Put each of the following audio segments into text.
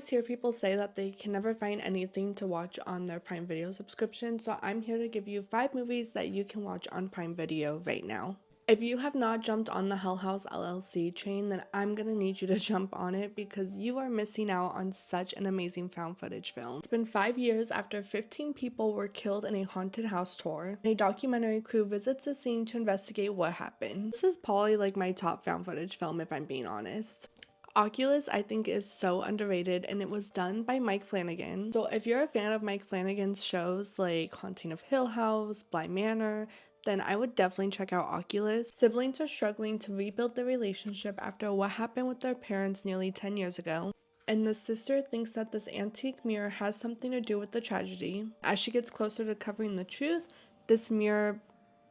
always hear people say that they can never find anything to watch on their Prime Video subscription, so I'm here to give you 5 movies that you can watch on Prime Video right now. If you have not jumped on the Hell House LLC train, then I'm gonna need you to jump on it because you are missing out on such an amazing found footage film. It's been 5 years after 15 people were killed in a haunted house tour. A documentary crew visits the scene to investigate what happened. This is probably like my top found footage film if I'm being honest. Oculus, I think, is so underrated, and it was done by Mike Flanagan. So if you're a fan of Mike Flanagan's shows like Haunting of Hill House, Bly Manor, then I would definitely check out Oculus. Siblings are struggling to rebuild their relationship after what happened with their parents nearly 10 years ago. And the sister thinks that this antique mirror has something to do with the tragedy. As she gets closer to covering the truth, this mirror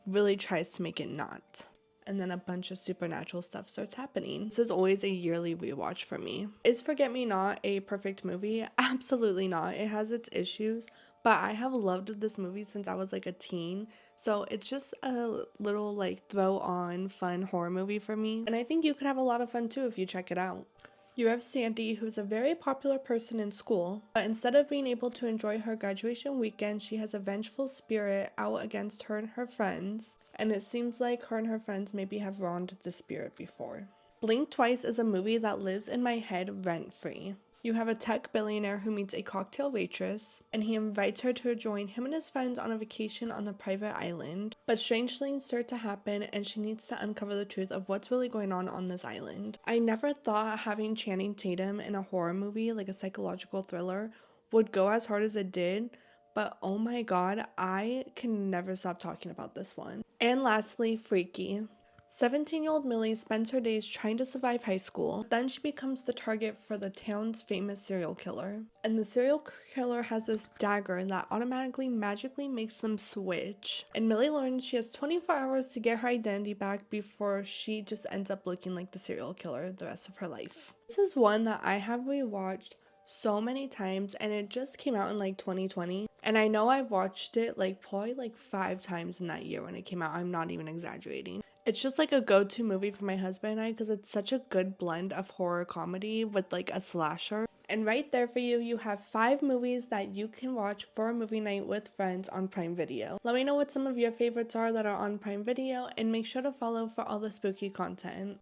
really tries to make it not. And then a bunch of supernatural stuff starts happening. This is always a yearly rewatch for me. Is Forget Me Not a perfect movie? Absolutely not. It has its issues, but I have loved this movie since I was like a teen. So it's just a little like throw on fun horror movie for me. And I think you could have a lot of fun too if you check it out. You have Sandy, who's a very popular person in school, but instead of being able to enjoy her graduation weekend, she has a vengeful spirit out against her and her friends, and it seems like her and her friends maybe have wronged the spirit before. Blink Twice is a movie that lives in my head rent-free. You have a tech billionaire who meets a cocktail waitress, and he invites her to join him and his friends on a vacation on the private island. But strange things start to happen, and she needs to uncover the truth of what's really going on this island. I never thought having Channing Tatum in a horror movie, like a psychological thriller, would go as hard as it did, but oh my god, I can never stop talking about this one. And lastly, Freaky. 17-year-old Millie spends her days trying to survive high school. Then she becomes the target for the town's famous serial killer. And the serial killer has this dagger that automatically magically makes them switch. And Millie learns she has 24 hours to get her identity back before she just ends up looking like the serial killer the rest of her life. This is one that I have rewatched so many times, and it just came out in like 2020. And I know I've watched it like probably like 5 times in that year when it came out. I'm not even exaggerating. It's just like a go-to movie for my husband and I because it's such a good blend of horror comedy with like a slasher. And right there for you, you have 5 movies that you can watch for a movie night with friends on Prime Video. Let me know what some of your favorites are that are on Prime Video, and make sure to follow for all the spooky content.